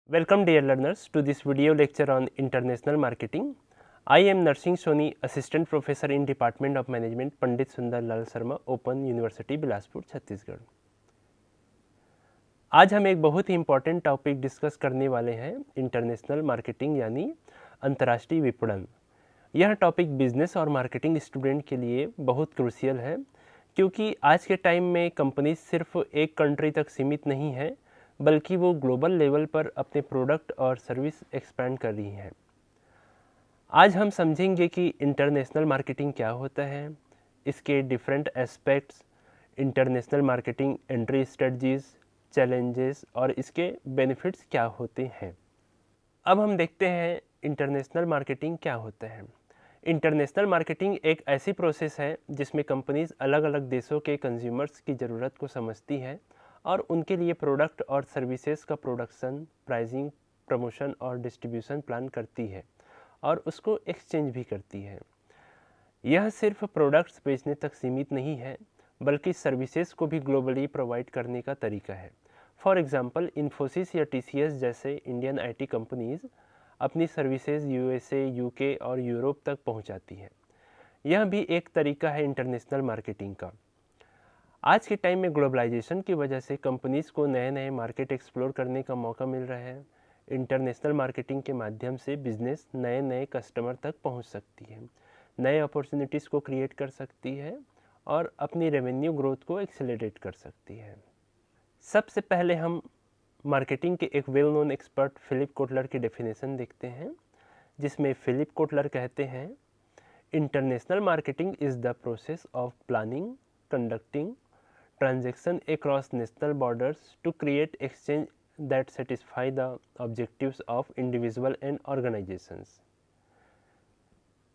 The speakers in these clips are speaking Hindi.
Welcome dear learners to this video lecture on international marketing. I am Narsingh Soni, Assistant Professor in Department of Management, Pandit Sundar Lal Sharma, Open University, Bilaspur, Chhattisgarh. आज हम एक बहुत ही इम्पॉर्टेंट टॉपिक डिस्कस करने वाले हैं, इंटरनेशनल मार्केटिंग यानी अंतर्राष्ट्रीय विपणन। यह टॉपिक बिजनेस और मार्केटिंग स्टूडेंट के लिए बहुत क्रूशियल है, क्योंकि आज के टाइम में कंपनी सिर्फ एक कंट्री तक सीमित नहीं है, बल्कि वो ग्लोबल लेवल पर अपने प्रोडक्ट और सर्विस एक्सपेंड कर रही हैं। आज हम समझेंगे कि इंटरनेशनल मार्केटिंग क्या होता है, इसके different aspects, international marketing entry strategies, challenges और इसके बेनिफिट्स क्या होते हैं। अब हम देखते हैं इंटरनेशनल मार्केटिंग क्या होता है। इंटरनेशनल मार्केटिंग एक ऐसी प्रोसेस है जिसमें कंपनीज अलग अलग देशों के कंज्यूमर्स की ज़रूरत को समझती है और उनके लिए प्रोडक्ट और सर्विसेज का प्रोडक्शन, प्राइसिंग, प्रमोशन और डिस्ट्रीब्यूशन प्लान करती है और उसको एक्सचेंज भी करती है। यह सिर्फ प्रोडक्ट्स बेचने तक सीमित नहीं है, बल्कि सर्विसेज को भी ग्लोबली प्रोवाइड करने का तरीका है। फॉर एग्जांपल, इन्फोसिस या टीसीएस जैसे इंडियन आईटी कंपनीज अपनी सर्विसेज यूएसए, यूके और यूरोप तक पहुंचाती है। यह भी एक तरीका है इंटरनेशनल मार्केटिंग का। आज के टाइम में ग्लोबलाइजेशन की वजह से कंपनीज को नए नए मार्केट एक्सप्लोर करने का मौका मिल रहा है। इंटरनेशनल मार्केटिंग के माध्यम से बिजनेस नए नए कस्टमर तक पहुंच सकती है, नए अपॉर्चुनिटीज़ को क्रिएट कर सकती है और अपनी रेवेन्यू ग्रोथ को एक्सेलरेट कर सकती है। सबसे पहले हम मार्केटिंग के एक well known expert Philip Kotler की डेफिनेशन देखते हैं, जिसमें फिलिप कोटलर कहते हैं, international marketing is the process of planning, conducting transaction across national borders to create exchange that satisfy the objectives of individual and organizations।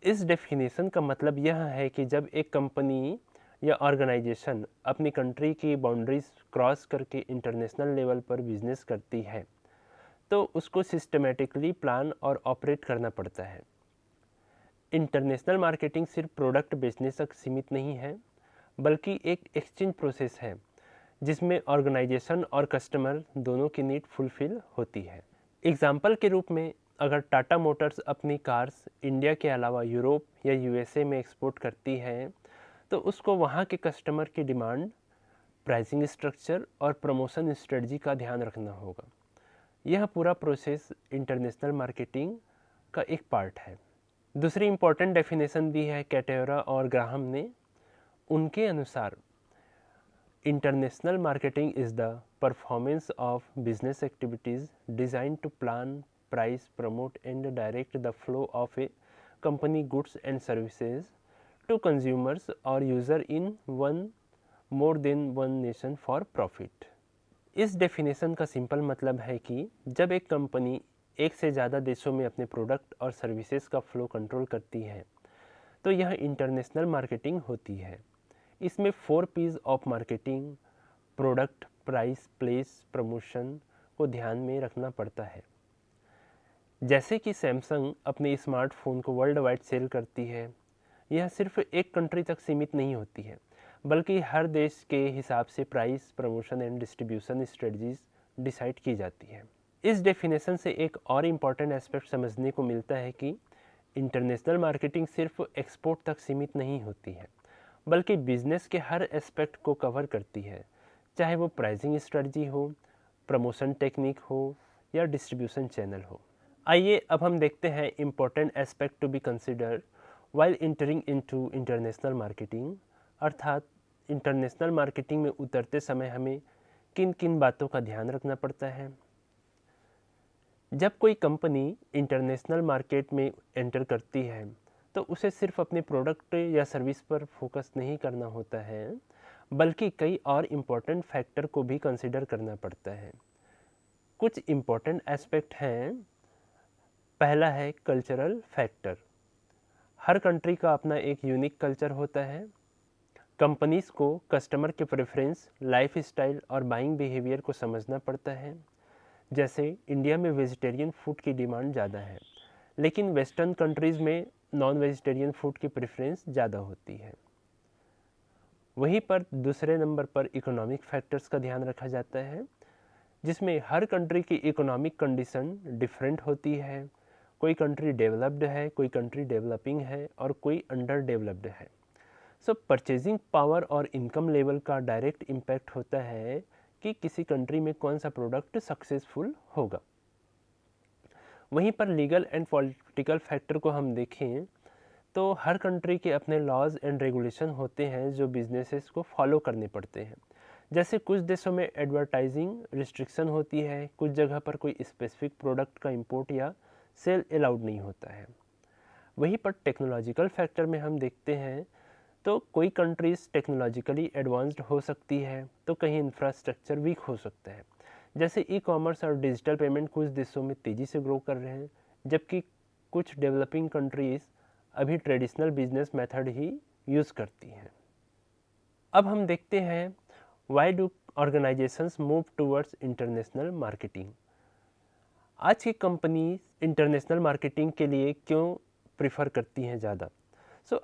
इस डेफिनेशन का मतलब यह है कि जब एक कंपनी या ऑर्गेनाइजेशन अपनी कंट्री की बाउंड्रीज क्रॉस करके इंटरनेशनल लेवल पर बिजनेस करती है, तो उसको सिस्टमेटिकली प्लान और ऑपरेट करना पड़ता है। इंटरनेशनल मार्केटिंग सिर्फ प्रोडक्ट बेचने तक सीमित नहीं है, बल्कि एक एक्सचेंज प्रोसेस है जिसमें ऑर्गेनाइजेशन और कस्टमर दोनों की नीड फुलफिल होती है। एग्जाम्पल के रूप में, अगर टाटा मोटर्स अपनी कार्स इंडिया के अलावा यूरोप या यूएसए में एक्सपोर्ट करती है, तो उसको वहाँ के कस्टमर की डिमांड, प्राइसिंग स्ट्रक्चर और प्रमोशन स्ट्रेटजी का ध्यान रखना होगा। यह पूरा प्रोसेस इंटरनेशनल मार्केटिंग का एक पार्ट है। दूसरी इम्पॉर्टेंट डेफिनेशन दी है कैटेरा और ग्राहम ने। उनके अनुसार international marketing is the performance of business activities design to plan, price, promote and direct the flow of a company goods and services to consumers और user in one more than one nation for profit. इस डेफिनेशन का सिंपल मतलब है कि जब एक कंपनी एक से ज़्यादा देशों में अपने प्रोडक्ट और सर्विसेज का फ्लो कंट्रोल करती है, तो यह इंटरनेशनल मार्केटिंग होती है। इसमें 4 P's of marketing, product, price, place, promotion को ध्यान में रखना पड़ता है। जैसे कि सैमसंग अपने स्मार्टफोन को वर्ल्ड वाइड सेल करती है, यह सिर्फ एक कंट्री तक सीमित नहीं होती है, बल्कि हर देश के हिसाब से price, promotion and distribution strategies decide की जाती है। इस डेफिनेशन से एक और इम्पॉर्टेंट एस्पेक्ट समझने को मिलता है कि इंटरनेशनल मार्केटिंग सिर्फ एक्सपोर्ट तक सीमित नहीं होती है, बल्कि बिजनेस के हर एस्पेक्ट को कवर करती है, चाहे वो प्राइसिंग स्ट्रेटजी हो, प्रमोशन टेक्निक हो या डिस्ट्रीब्यूशन चैनल हो। आइए अब हम देखते हैं important aspect to be consider while entering into international marketing, अर्थात इंटरनेशनल मार्केटिंग में उतरते समय हमें किन किन बातों का ध्यान रखना पड़ता है। जब कोई कंपनी इंटरनेशनल मार्केट में एंटर करती है, तो उसे सिर्फ अपने प्रोडक्ट या सर्विस पर फोकस नहीं करना होता है, बल्कि कई और इम्पोर्टेंट फैक्टर को भी कंसिडर करना पड़ता है। कुछ इम्पोर्टेंट एस्पेक्ट हैं। पहला है कल्चरल फैक्टर। हर कंट्री का अपना एक यूनिक कल्चर होता है। कंपनीज को कस्टमर के प्रेफरेंस, लाइफ स्टाइल और बाइंग बिहेवियर को समझना पड़ता है। जैसे इंडिया में वेजिटेरियन फूड की डिमांड ज़्यादा है, लेकिन वेस्टर्न कंट्रीज़ में नॉन वेजिटेरियन फूड की प्रेफरेंस ज़्यादा होती है। वहीं पर दूसरे नंबर पर इकोनॉमिक फैक्टर्स का ध्यान रखा जाता है। जिसमें हर कंट्री की इकोनॉमिक कंडीशन डिफरेंट होती है। कोई कंट्री डेवलप्ड है, कोई कंट्री डेवलपिंग है और कोई अंडर डेवलप्ड है। सो परचेजिंग पावर और इनकम लेवल का डायरेक्ट इम्पैक्ट होता है कि किसी कंट्री में कौन सा प्रोडक्ट सक्सेसफुल होगा। वहीं पर लीगल एंड पॉलिटिकल फैक्टर को हम देखें तो हर कंट्री के अपने लॉज एंड रेगुलेशन होते हैं जो बिजनेसेस को फॉलो करने पड़ते हैं। जैसे कुछ देशों में एडवर्टाइजिंग रिस्ट्रिक्शन होती है, कुछ जगह पर कोई स्पेसिफिक प्रोडक्ट का इंपोर्ट या सेल अलाउड नहीं होता है। वहीं पर टेक्नोलॉजिकल फैक्टर में हम देखते हैं तो कोई कंट्रीज़ टेक्नोलॉजिकली एडवांस्ड हो सकती है तो कहीं इंफ्रास्ट्रक्चर वीक हो सकता है। जैसे ई कॉमर्स और डिजिटल पेमेंट कुछ देशों में तेज़ी से ग्रो कर रहे हैं, जबकि कुछ डेवलपिंग कंट्रीज़ अभी ट्रेडिशनल बिजनेस मेथड ही यूज़ करती हैं। अब हम देखते हैं why do organisations move towards international marketing. आज की कंपनी इंटरनेशनल मार्केटिंग के लिए क्यों प्रिफर करती हैं ज़्यादा।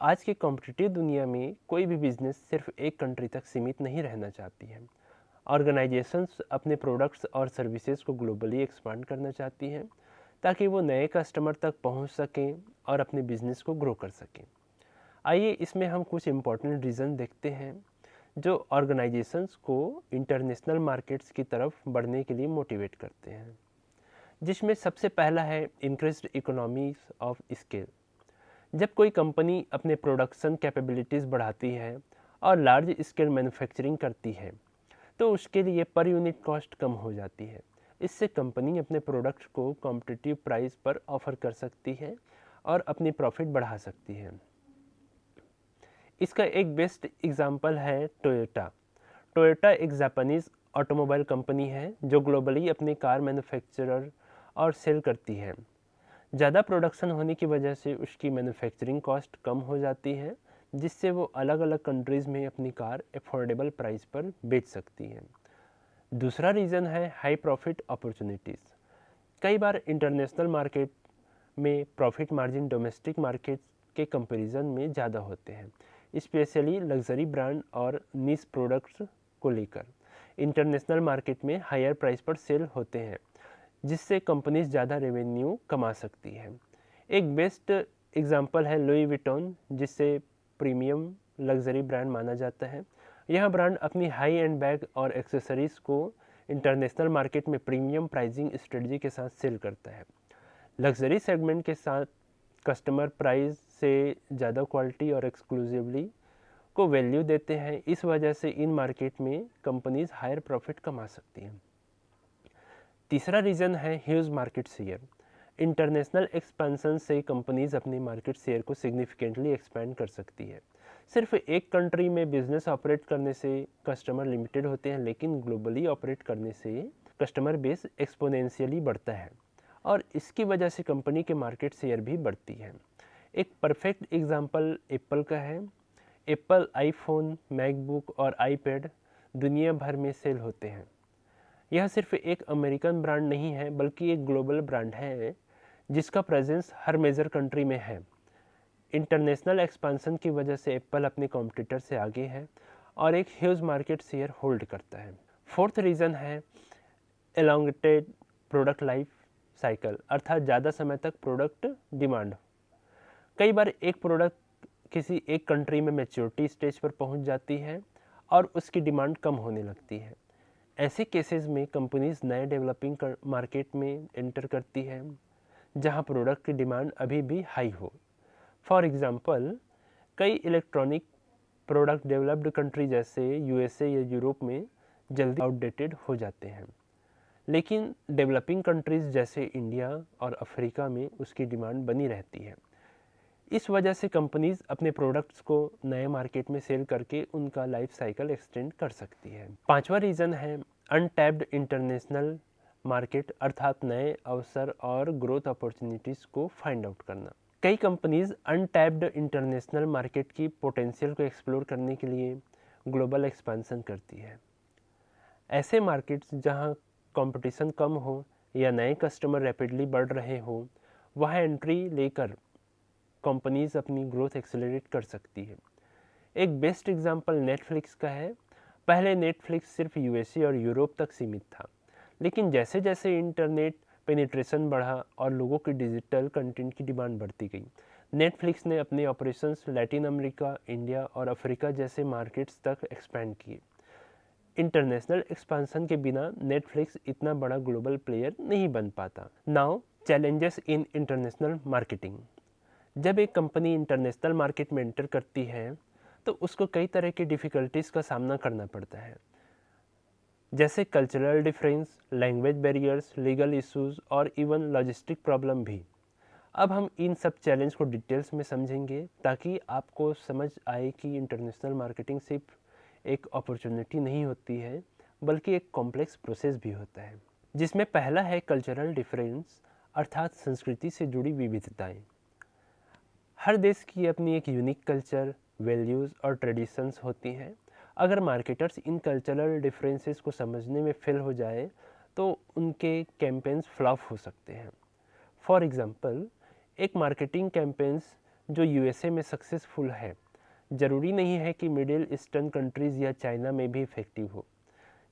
आज की कॉम्पिटिटिव दुनिया में कोई भी बिजनेस सिर्फ एक कंट्री तक सीमित नहीं रहना चाहती है। ऑर्गेनाइजेशंस अपने प्रोडक्ट्स और सर्विसेज को ग्लोबली एक्सपांड करना चाहती हैं ताकि वो नए कस्टमर तक पहुंच सकें और अपने बिजनेस को ग्रो कर सकें। आइए इसमें हम कुछ इम्पोर्टेंट रीज़न देखते हैं जो ऑर्गेनाइजेशंस को इंटरनेशनल मार्केट्स की तरफ बढ़ने के लिए मोटिवेट करते हैं, जिसमें सबसे पहला है इंक्रीज्ड इकोनॉमीज ऑफ स्केल। जब कोई कंपनी अपने प्रोडक्शन कैपेबिलिटीज़ बढ़ाती है और लार्ज स्केल मैन्युफैक्चरिंग करती है तो उसके लिए पर यूनिट कॉस्ट कम हो जाती है। इससे कंपनी अपने प्रोडक्ट को कॉम्पिटिटिव प्राइस पर ऑफर कर सकती है और अपनी प्रॉफिट बढ़ा सकती है। इसका एक बेस्ट एग्जांपल है टोयोटा। टोयोटा एक जापानीज़ ऑटोमोबाइल कंपनी है जो ग्लोबली अपने कार मैन्युफैक्चरर और सेल करती है। ज़्यादा प्रोडक्शन होने की वजह से उसकी मैन्युफैक्चरिंग कॉस्ट कम हो जाती है, जिससे वो अलग अलग कंट्रीज़ में अपनी कार अफोर्डेबल प्राइस पर बेच सकती है। दूसरा रीज़न है हाई प्रॉफिट अपॉर्चुनिटीज़। कई बार इंटरनेशनल मार्केट में प्रॉफिट मार्जिन डोमेस्टिक मार्केट के कंपैरिजन में ज़्यादा होते हैं, स्पेशली लग्जरी ब्रांड और नीश प्रोडक्ट्स को लेकर। इंटरनेशनल मार्केट में हायर प्राइस पर सेल होते हैं, जिससे कंपनीज ज़्यादा रेवेन्यू कमा सकती है। एक बेस्ट एग्जांपल है लुई विटॉन, जिसे प्रीमियम लग्जरी ब्रांड माना जाता है। यह ब्रांड अपनी हाई एंड बैग और एक्सेसरीज़ को इंटरनेशनल मार्केट में प्रीमियम प्राइसिंग स्ट्रेटजी के साथ सेल करता है। लग्जरी सेगमेंट के साथ कस्टमर प्राइस से ज़्यादा क्वालिटी और एक्सक्लूसिवली को वैल्यू देते हैं। इस वजह से इन मार्केट में कंपनीज हायर प्रॉफिट कमा सकती हैं। तीसरा रीज़न है huge market share. International expansion से कंपनीज अपनी मार्केट शेयर को सिग्निफिकेंटली एक्सपेंड कर सकती है। सिर्फ एक कंट्री में बिजनेस ऑपरेट करने से कस्टमर लिमिटेड होते हैं, लेकिन ग्लोबली ऑपरेट करने से कस्टमर बेस एक्सपोनेंशियली बढ़ता है और इसकी वजह से कंपनी के मार्केट शेयर भी बढ़ती है। एक परफेक्ट एग्जांपल एप्पल का है। एप्पल आईफोन, मैकबुक और आईपैड दुनिया भर में सेल होते हैं। यह सिर्फ एक अमेरिकन ब्रांड नहीं है, बल्कि एक ग्लोबल ब्रांड है जिसका प्रेजेंस हर मेजर कंट्री में है। इंटरनेशनल एक्सपेंशन की वजह से एप्पल अपने कॉम्पिटिटर से आगे है और एक ह्यूज मार्केट शेयर होल्ड करता है। फोर्थ रीज़न है एलोंगेटेड प्रोडक्ट लाइफ साइकिल, अर्थात ज़्यादा समय तक प्रोडक्ट डिमांड। कई बार एक प्रोडक्ट किसी एक कंट्री में मैच्योरिटी स्टेज पर पहुंच जाती है और उसकी डिमांड कम होने लगती है। ऐसे केसेस में कंपनीज नए डेवलपिंग मार्केट में एंटर करती है जहां प्रोडक्ट की डिमांड अभी भी हाई हो। फॉर एग्जांपल, कई इलेक्ट्रॉनिक प्रोडक्ट डेवलप्ड कंट्री जैसे यूएसए या यूरोप में जल्दी आउटडेटेड हो जाते हैं, लेकिन डेवलपिंग कंट्रीज जैसे इंडिया और अफ्रीका में उसकी डिमांड बनी रहती है। इस वजह से कंपनीज अपने प्रोडक्ट्स को नए मार्केट में सेल करके उनका लाइफ साइकिल एक्सटेंड कर सकती है। पांचवा रीज़न है अनटैप्ड इंटरनेशनल मार्केट, अर्थात नए अवसर और ग्रोथ अपॉर्चुनिटीज़ को फाइंड आउट करना। कई कंपनीज अनटैप्ड इंटरनेशनल मार्केट की पोटेंशियल को एक्सप्लोर करने के लिए ग्लोबल एक्सपेंशन करती है। ऐसे मार्केट्स जहां कंपटीशन कम हो या नए कस्टमर रैपिडली बढ़ रहे हो, वहाँ एंट्री लेकर कंपनीज अपनी ग्रोथ एक्सेलरेट कर सकती है। एक बेस्ट एग्जांपल नेटफ्लिक्स का है। पहले नेटफ्लिक्स सिर्फ यूएसए और यूरोप तक सीमित था, लेकिन जैसे जैसे इंटरनेट पेनिट्रेशन बढ़ा और लोगों की डिजिटल कंटेंट की डिमांड बढ़ती गई, नेटफ्लिक्स ने अपने ऑपरेशंस लैटिन अमेरिका, इंडिया और अफ्रीका जैसे मार्केट्स तक एक्सपेंड किए। इंटरनेशनल एक्सपांसन के बिना नेटफ्लिक्स इतना बड़ा ग्लोबल प्लेयर नहीं बन पाता। Now challenges in international marketing. जब एक कंपनी इंटरनेशनल मार्केट में एंटर करती है तो उसको कई तरह की डिफ़िकल्टीज़ का सामना करना पड़ता है, जैसे cultural difference, language barriers, legal issues और इवन लॉजिस्टिक प्रॉब्लम भी। अब हम इन सब चैलेंज को डिटेल्स में समझेंगे ताकि आपको समझ आए कि इंटरनेशनल मार्केटिंग सिर्फ एक अपॉर्चुनिटी नहीं होती है, बल्कि एक कॉम्प्लेक्स प्रोसेस भी होता है, जिसमें पहला है कल्चरल डिफरेंस, अर्थात संस्कृति से जुड़ी विविधताएं। हर देश की अपनी एक यूनिक कल्चर, वैल्यूज़ और ट्रेडिशंस होती हैं। अगर मार्केटर्स इन कल्चरल डिफरेंसेस को समझने में फेल हो जाए तो उनके कैंपेन्स फ्लॉप हो सकते हैं। फॉर एग्जांपल, एक मार्केटिंग कैंपेन्स जो यूएसए में सक्सेसफुल है ज़रूरी नहीं है कि मिडिल ईस्टर्न कंट्रीज़ या चाइना में भी इफ़ेक्टिव हो।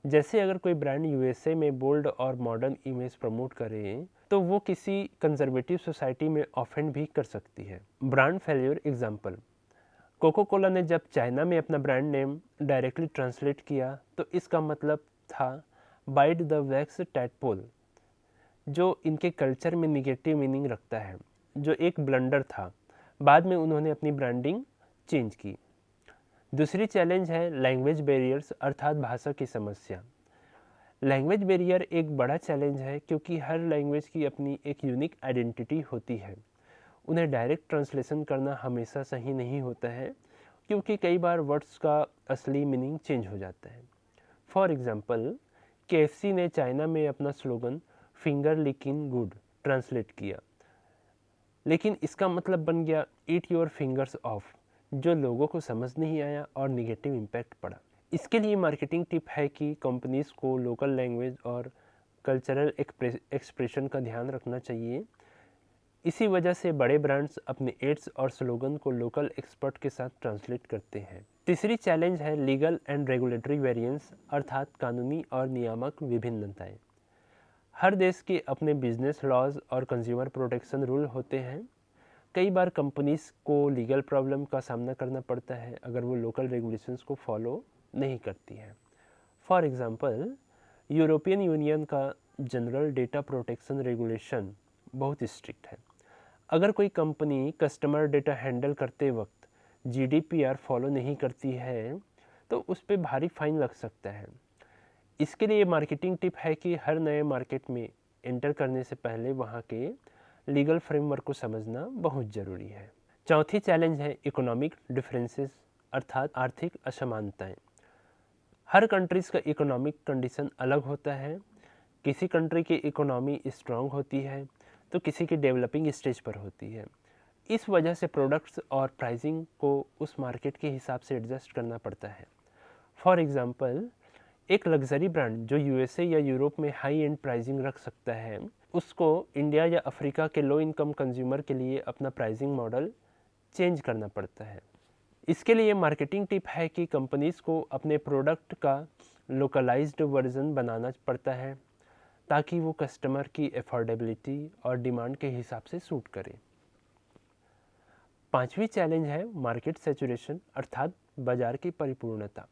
जैसे अगर कोई ब्रांड यूएसए में बोल्ड और मॉडर्न इमेज प्रमोट करे तो वो किसी कंजर्वेटिव सोसाइटी में ऑफेंड भी कर सकती है। Brand failure example, Coca Cola ने जब चाइना में अपना ब्रांड नेम डायरेक्टली ट्रांसलेट किया तो इसका मतलब था बाइट द वैक्स टैडपोल, जो इनके कल्चर में निगेटिव मीनिंग रखता है, जो एक ब्लंडर था। बाद में उन्होंने अपनी ब्रांडिंग चेंज की। दूसरी चैलेंज है लैंग्वेज बैरियर्स, अर्थात भाषा की समस्या। लैंग्वेज बैरियर एक बड़ा चैलेंज है क्योंकि हर लैंग्वेज की अपनी एक यूनिक आइडेंटिटी होती है। उन्हें डायरेक्ट ट्रांसलेशन करना हमेशा सही नहीं होता है क्योंकि कई बार वर्ड्स का असली मीनिंग चेंज हो जाता है। फॉर एग्जांपल, केएफसी ने चाइना में अपना slogan finger licking good translate किया, लेकिन इसका मतलब बन गया ईट योर फिंगर्स ऑफ, जो लोगों को समझ नहीं आया और निगेटिव इम्पैक्ट पड़ा। इसके लिए मार्केटिंग टिप है कि कंपनीज को लोकल लैंग्वेज और कल्चरल एक्सप्रेशन का ध्यान रखना चाहिए। इसी वजह से बड़े ब्रांड्स अपने एड्स और स्लोगन को लोकल एक्सपर्ट के साथ ट्रांसलेट करते हैं। तीसरी चैलेंज है लीगल एंड रेगुलेटरी वेरिएंस, अर्थात कानूनी और नियामक विभिन्नताएं। हर देश के अपने बिजनेस लॉज और कंज्यूमर प्रोटेक्शन रूल होते हैं। कई बार कंपनीज को लीगल प्रॉब्लम का सामना करना पड़ता है अगर वो लोकल रेगुलेशंस को फॉलो नहीं करती है। फॉर एग्जांपल, यूरोपियन यूनियन का जनरल डेटा प्रोटेक्शन रेगुलेशन बहुत स्ट्रिक्ट है। अगर कोई कंपनी कस्टमर डेटा हैंडल करते वक्त जीडीपीआर फॉलो नहीं करती है तो उस पर भारी फाइन लग सकता है। इसके लिए मार्केटिंग टिप है कि हर नए मार्केट में एंटर करने से पहले वहाँ के लीगल फ्रेमवर्क को समझना बहुत ज़रूरी है। चौथी चैलेंज है इकोनॉमिक डिफरेंसेस, अर्थात आर्थिक असमानताएं। हर कंट्रीज़ का इकोनॉमिक कंडीशन अलग होता है। किसी कंट्री की इकोनॉमी स्ट्रांग होती है तो किसी की डेवलपिंग स्टेज पर होती है। इस वजह से प्रोडक्ट्स और प्राइसिंग को उस मार्केट के हिसाब से एडजस्ट करना पड़ता है। फॉर एग्जांपल, एक लग्जरी ब्रांड जो यूएसए या यूरोप में हाई एंड प्राइसिंग रख सकता है, उसको इंडिया या अफ्रीका के लो इनकम कंज्यूमर के लिए अपना प्राइसिंग मॉडल चेंज करना पड़ता है। इसके लिए मार्केटिंग टिप है कि कंपनीज को अपने प्रोडक्ट का लोकलाइज्ड वर्जन बनाना पड़ता है ताकि वो कस्टमर की अफोर्डेबिलिटी और डिमांड के हिसाब से सूट करे। पांचवी चैलेंज है मार्केट सैचुरेशन, अर्थात बाजार की परिपूर्णता।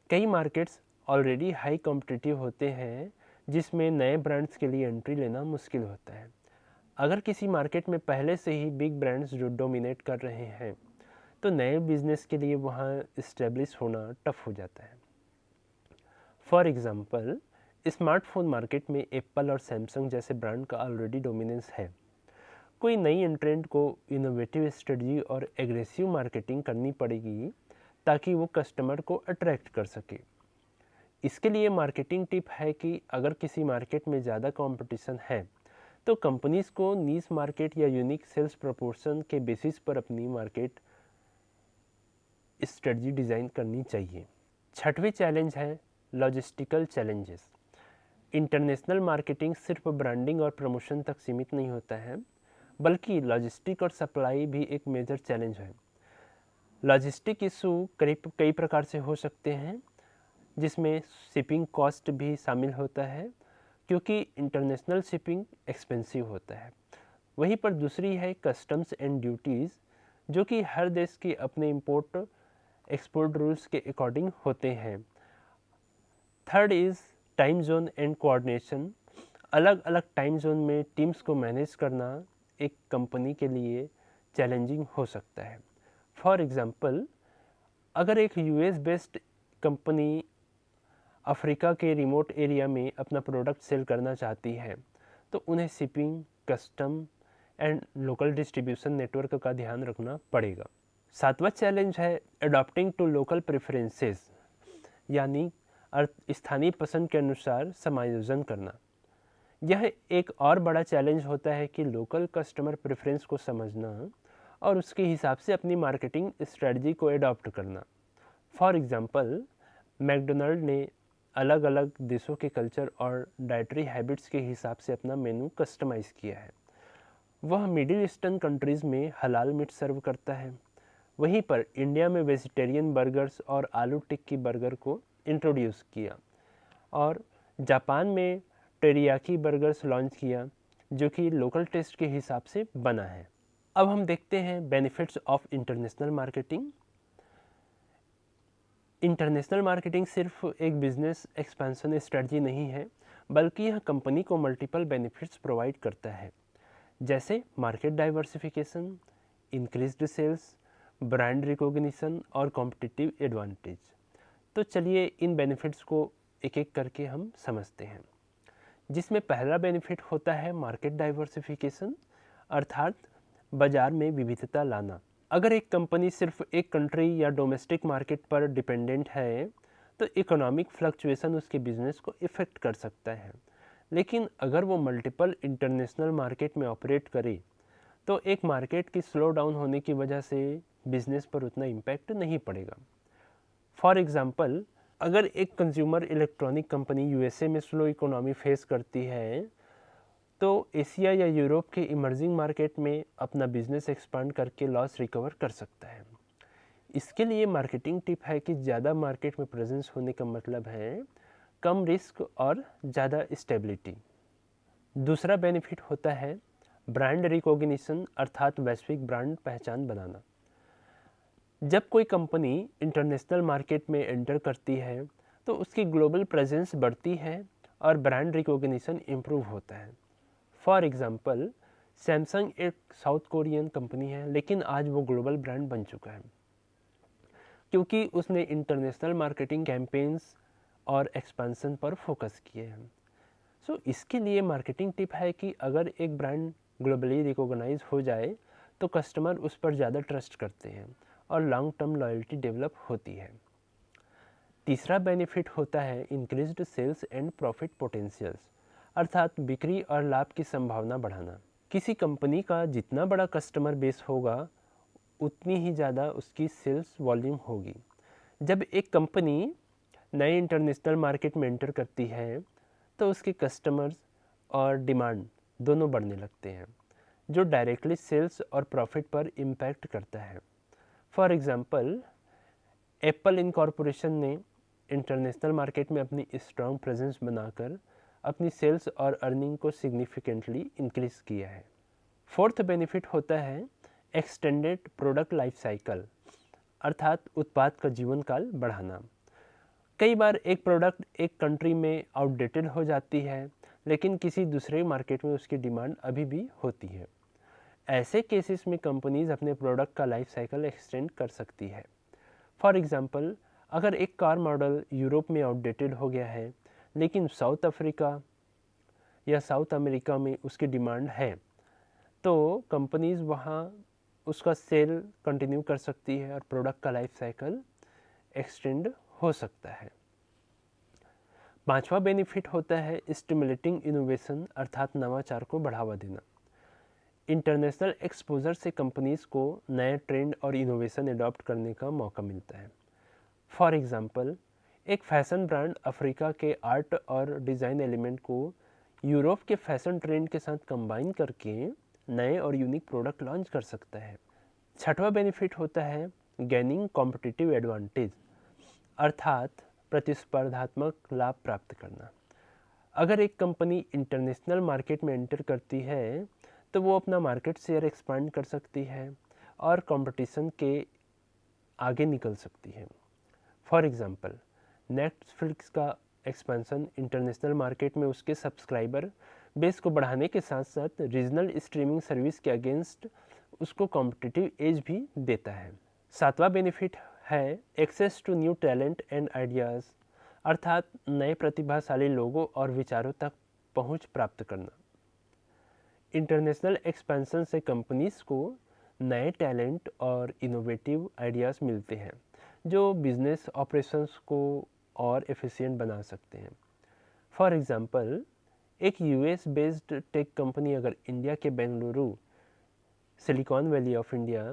कई मार्केट्स ऑलरेडी हाई कॉम्पिटिटिव होते हैं जिसमें नए ब्रांड्स के लिए एंट्री लेना मुश्किल होता है। अगर किसी मार्केट में पहले से ही बिग ब्रांड्स जो डोमिनेट कर रहे हैं तो नए बिजनेस के लिए वहाँ इस्टेब्लिश होना टफ हो जाता है। फॉर एग्जांपल, स्मार्टफोन मार्केट में एप्पल और सैमसंग जैसे ब्रांड का ऑलरेडी डोमिनेंस है। कोई नई एंट्रेंट को इनोवेटिव स्ट्रेटजी और एग्रेसिव मार्केटिंग करनी पड़ेगी ताकि वो कस्टमर को अट्रैक्ट कर सके। इसके लिए मार्केटिंग टिप है कि अगर किसी मार्केट में ज़्यादा कंपटीशन है तो कंपनीज को नीश मार्केट या यूनिक सेल्स प्रपोर्शन के बेसिस पर अपनी मार्केट स्ट्रेटजी डिज़ाइन करनी चाहिए। छठवीं चैलेंज है लॉजिस्टिकल चैलेंजेस। इंटरनेशनल मार्केटिंग सिर्फ ब्रांडिंग और प्रमोशन तक सीमित नहीं होता है, बल्कि लॉजिस्टिक और सप्लाई भी एक मेजर चैलेंज है। लॉजिस्टिक इशू कई प्रकार से हो सकते हैं, जिसमें शिपिंग कॉस्ट भी शामिल होता है। क्योंकि इंटरनेशनल शिपिंग एक्सपेंसिव होता है। वहीं पर दूसरी है कस्टम्स एंड ड्यूटीज़, जो कि हर देश के अपने इंपोर्ट एक्सपोर्ट रूल्स के अकॉर्डिंग होते हैं। Third is time zone and coordination. अलग अलग टाइम जोन में टीम्स को मैनेज करना एक कंपनी के लिए चैलेंजिंग हो सकता है। फॉर एग्ज़ाम्पल, अगर एक यूएस बेस्ड कंपनी अफ्रीका के रिमोट एरिया में अपना प्रोडक्ट सेल करना चाहती है, तो उन्हें shipping, custom and local distribution network का ध्यान रखना पड़ेगा। सातवां चैलेंज है अडॉप्टिंग टू लोकल प्रेफरेंसेस, यानी स्थानीय पसंद के अनुसार समायोजन करना। यह एक और बड़ा चैलेंज होता है कि लोकल कस्टमर प्रेफरेंस को समझना और उसके हिसाब से अपनी मार्केटिंग स्ट्रेटजी को एडॉप्ट करना। फॉर एग्ज़ाम्पल, मैकडोनल्ड ने अलग अलग देशों के कल्चर और डाइटरी हैबिट्स के हिसाब से अपना मेनू कस्टमाइज़ किया है। वह मिडिल ईस्टर्न कंट्रीज़ में हलाल मीट सर्व करता है, वहीं पर इंडिया में वेजिटेरियन बर्गर्स और आलू टिक्की बर्गर को इंट्रोड्यूस किया, और जापान में टेरियाकी बर्गर्स लॉन्च किया, जो कि लोकल टेस्ट के हिसाब से बना है। अब हम देखते हैं benefits of international marketing. International marketing सिर्फ एक बिजनेस एक्सपेंशन स्ट्रेटजी नहीं है, बल्कि यह कंपनी को मल्टीपल बेनिफिट्स प्रोवाइड करता है, जैसे market diversification, increased sales, brand recognition और कॉम्पिटिटिव एडवांटेज। तो चलिए इन बेनिफिट्स को एक एक करके हम समझते हैं, जिसमें पहला बेनिफिट होता है मार्केट डाइवर्सिफिकेशन, अर्थात बाजार में विविधता लाना। अगर एक कंपनी सिर्फ एक कंट्री या डोमेस्टिक मार्केट पर डिपेंडेंट है, तो इकोनॉमिक फ्लक्चुएशन उसके बिजनेस को इफ़ेक्ट कर सकता है। लेकिन अगर वो मल्टीपल इंटरनेशनल मार्केट में ऑपरेट करे, तो एक मार्केट की स्लो डाउन होने की वजह से बिजनेस पर उतना इम्पैक्ट नहीं पड़ेगा। फॉर एग्ज़ाम्पल, अगर एक कंज्यूमर इलेक्ट्रॉनिक कंपनी यूएसए में स्लो इकोनॉमी फेस करती है, तो एशिया या यूरोप के इमर्जिंग मार्केट में अपना बिजनेस एक्सपांड करके लॉस रिकवर कर सकता है। इसके लिए मार्केटिंग टिप है कि ज़्यादा मार्केट में प्रेजेंस होने का मतलब है कम रिस्क और ज़्यादा स्टेबिलिटी। दूसरा बेनिफिट होता है ब्रांड रिकॉग्निशन, अर्थात वैश्विक ब्रांड पहचान बनाना। जब कोई कंपनी इंटरनेशनल मार्केट में एंटर करती है, तो उसकी ग्लोबल प्रेजेंस बढ़ती है और ब्रांड रिकॉग्निशन इम्प्रूव होता है। फॉर एग्ज़ाम्पल, सैमसंग एक साउथ कोरियन कंपनी है, लेकिन आज वो ग्लोबल ब्रांड बन चुका है, क्योंकि उसने इंटरनेशनल मार्केटिंग कैंपेन्स और एक्सपेंशन पर फोकस किए हैं। सो इसके लिए मार्केटिंग टिप है कि अगर एक ब्रांड ग्लोबली रिकॉग्नाइज हो जाए, तो कस्टमर उस पर ज़्यादा ट्रस्ट करते हैं और लॉन्ग टर्म लॉयल्टी डेवलप होती है। तीसरा बेनिफिट होता है increased sales and profit potentials, अर्थात बिक्री और लाभ की संभावना बढ़ाना। किसी कंपनी का जितना बड़ा कस्टमर बेस होगा, उतनी ही ज़्यादा उसकी सेल्स वॉल्यूम होगी। जब एक कंपनी नए इंटरनेशनल मार्केट में एंटर करती है, तो उसके कस्टमर्स और डिमांड दोनों बढ़ने लगते हैं, जो डायरेक्टली सेल्स और प्रॉफिट पर इम्पैक्ट करता है। फॉर एग्ज़ाम्पल, एप्पल इनकॉर्पोरेशन ने इंटरनेशनल मार्केट में अपनी स्ट्रॉन्ग प्रेजेंस बनाकर अपनी सेल्स और अर्निंग को सिग्निफिकेंटली इंक्रीज किया है। फोर्थ बेनिफिट होता है एक्सटेंडेड प्रोडक्ट लाइफ साइकिल, अर्थात उत्पाद का जीवन काल बढ़ाना। कई बार एक प्रोडक्ट एक कंट्री में आउटडेटेड हो जाती है, लेकिन किसी दूसरे मार्केट में उसकी डिमांड अभी भी होती है। ऐसे केसेस में कंपनीज अपने प्रोडक्ट का लाइफ साइकिल एक्सटेंड कर सकती है। फॉर एग्ज़ाम्पल, अगर एक कार मॉडल यूरोप में आउटडेटेड हो गया है, लेकिन साउथ अफ्रीका या साउथ अमेरिका में उसकी डिमांड है, तो कंपनीज वहाँ उसका सेल कंटिन्यू कर सकती है और प्रोडक्ट का लाइफ साइकिल एक्सटेंड हो सकता है। पांचवा बेनिफिट होता है स्टिमुलेटिंग इनोवेशन, अर्थात नवाचार को बढ़ावा देना। इंटरनेशनल एक्सपोजर से कंपनीज को नए ट्रेंड और इनोवेशन अडॉप्ट करने का मौका मिलता है। फॉर एग्ज़ाम्पल, एक फैशन ब्रांड अफ्रीका के आर्ट और डिज़ाइन एलिमेंट को यूरोप के फैशन ट्रेंड के साथ कंबाइन करके नए और यूनिक प्रोडक्ट लॉन्च कर सकता है। छठवां बेनिफिट होता है गेनिंग कॉम्पिटिटिव एडवांटेज, अर्थात प्रतिस्पर्धात्मक लाभ प्राप्त करना। अगर एक कंपनी इंटरनेशनल मार्केट में एंटर करती है तो वो अपना मार्केट शेयर एक्सपांड कर सकती है और कंपटीशन के आगे निकल सकती है। फॉर एग्जांपल, नेटफ्लिक्स का एक्सपेंशन इंटरनेशनल मार्केट में उसके सब्सक्राइबर बेस को बढ़ाने के साथ साथ रीजनल स्ट्रीमिंग सर्विस के अगेंस्ट उसको कॉम्पिटिटिव एज भी देता है। सातवां बेनिफिट है access to new talent and ideas, अर्थात नए प्रतिभाशाली लोगों और विचारों तक पहुंच प्राप्त करना। इंटरनेशनल एक्सपेंशन से कंपनीज को नए टैलेंट और इनोवेटिव आइडियाज़ मिलते हैं जो बिजनेस ऑपरेशंस को और एफिशिएंट बना सकते हैं। फॉर एग्जांपल, एक यूएस बेस्ड टेक कंपनी अगर इंडिया के Bengaluru silicon valley of India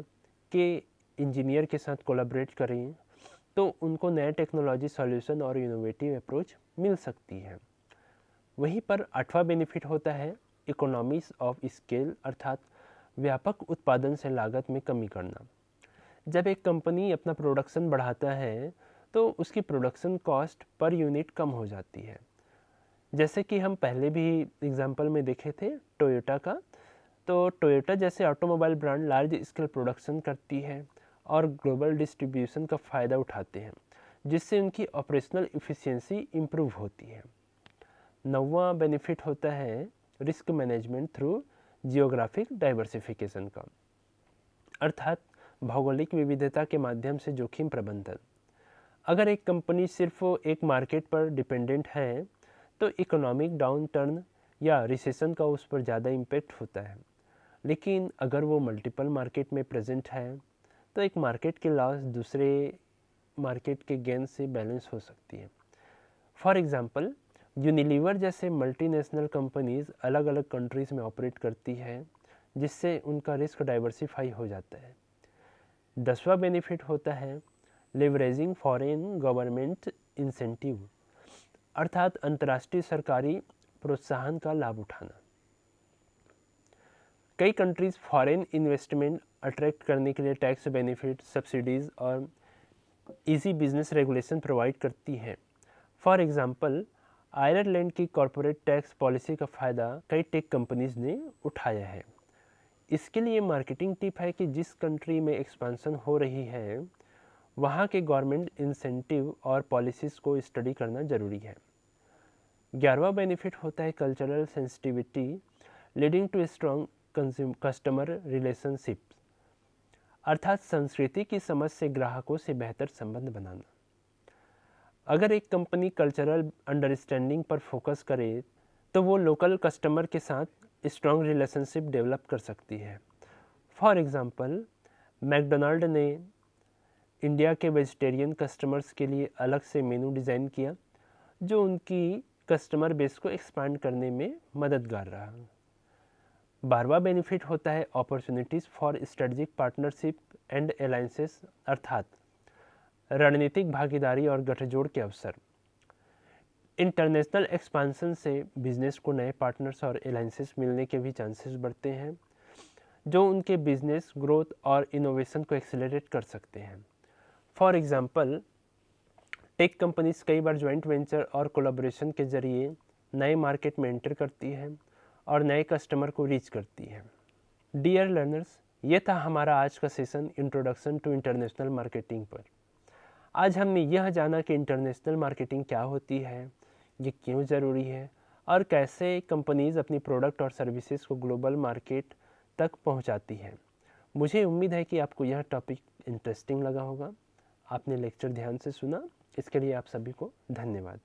के इंजीनियर के साथ कोलैबोरेट करें तो उनको नए टेक्नोलॉजी सॉल्यूशन और इनोवेटिव अप्रोच मिल सकती है। वहीं पर आठवां बेनिफिट होता है इकोनॉमीज ऑफ स्केल, अर्थात व्यापक उत्पादन से लागत में कमी करना। जब एक कंपनी अपना प्रोडक्शन बढ़ाता है तो उसकी प्रोडक्शन कॉस्ट पर यूनिट कम हो जाती है। जैसे कि हम पहले भी एग्जांपल में देखे थे टोयोटा का, तो टोयोटा जैसे automobile brand large scale production करती है और ग्लोबल डिस्ट्रीब्यूशन का फ़ायदा उठाते हैं, जिससे उनकी ऑपरेशनल इफ़िशियंसी इम्प्रूव होती है। नौवां बेनिफिट होता है risk management through geographic diversification का, अर्थात भौगोलिक विविधता के माध्यम से जोखिम प्रबंधन। अगर एक कंपनी सिर्फ एक मार्केट पर डिपेंडेंट है तो इकोनॉमिक डाउन टर्न या रिसेशन का उस पर ज़्यादा इम्पेक्ट होता है, लेकिन अगर वो मल्टीपल मार्केट में प्रेजेंट है तो एक मार्केट की लॉस दूसरे मार्केट के गेन से बैलेंस हो सकती है। फॉर एग्जांपल, यूनिलीवर जैसे मल्टीनेशनल कंपनीज अलग अलग कंट्रीज़ में ऑपरेट करती है, जिससे उनका रिस्क डाइवर्सिफाई हो जाता है। 10वां बेनिफिट होता है लेवरेजिंग फॉरेन गवर्नमेंट इंसेंटिव, अर्थात अंतर्राष्ट्रीय सरकारी प्रोत्साहन का लाभ उठाना। कई कंट्रीज फॉरेन इन्वेस्टमेंट अट्रैक्ट करने के लिए टैक्स बेनिफिट, सब्सिडीज़ और इजी बिजनेस रेगुलेशन प्रोवाइड करती हैं। फॉर एग्जांपल, आयरलैंड की कॉरपोरेट टैक्स पॉलिसी का फ़ायदा कई टेक कंपनीज ने उठाया है। इसके लिए मार्केटिंग टिप है कि जिस कंट्री में एक्सपेंशन हो रही है वहाँ के गवर्नमेंट इंसेंटिव और पॉलिसीज़ को स्टडी करना ज़रूरी है। 11वां बेनिफिट होता है cultural sensitivity leading to strong customer relationship, अर्थात संस्कृति की समझ से ग्राहकों से बेहतर संबंध बनाना। अगर एक कंपनी कल्चरल अंडरस्टैंडिंग पर फोकस करे तो वो लोकल कस्टमर के साथ स्ट्रॉन्ग रिलेशनशिप डेवलप कर सकती है। फॉर एग्जांपल, मैकडोनाल्ड ने इंडिया के वेजिटेरियन कस्टमर्स के लिए अलग से मेनू डिज़ाइन किया जो उनकी कस्टमर बेस को एक्सपांड करने में मददगार रहा। 12वां बेनिफिट होता है opportunities for strategic partnership and alliances, अर्थात रणनीतिक भागीदारी और गठजोड़ के अवसर। इंटरनेशनल एक्सपांसन से बिजनेस को नए पार्टनर्स और अलायंसेस मिलने के भी चांसेस बढ़ते हैं जो उनके बिजनेस ग्रोथ और इनोवेशन को एक्सेलरेट कर सकते हैं। फॉर एग्जांपल, टेक कंपनीज कई बार जॉइंट वेंचर और कोलैबोरेशन के जरिए नए मार्केट में एंटर करती है और नए कस्टमर को रीच करती है। डियर लर्नर्स, ये था हमारा आज का session introduction to international marketing पर। आज हमने यह जाना कि इंटरनेशनल मार्केटिंग क्या होती है, ये क्यों ज़रूरी है और कैसे कंपनीज अपनी प्रोडक्ट और सर्विसेज को ग्लोबल मार्केट तक पहुंचाती हैं। मुझे उम्मीद है कि आपको यह टॉपिक इंटरेस्टिंग लगा होगा। आपने लेक्चर ध्यान से सुना, इसके लिए आप सभी को धन्यवाद।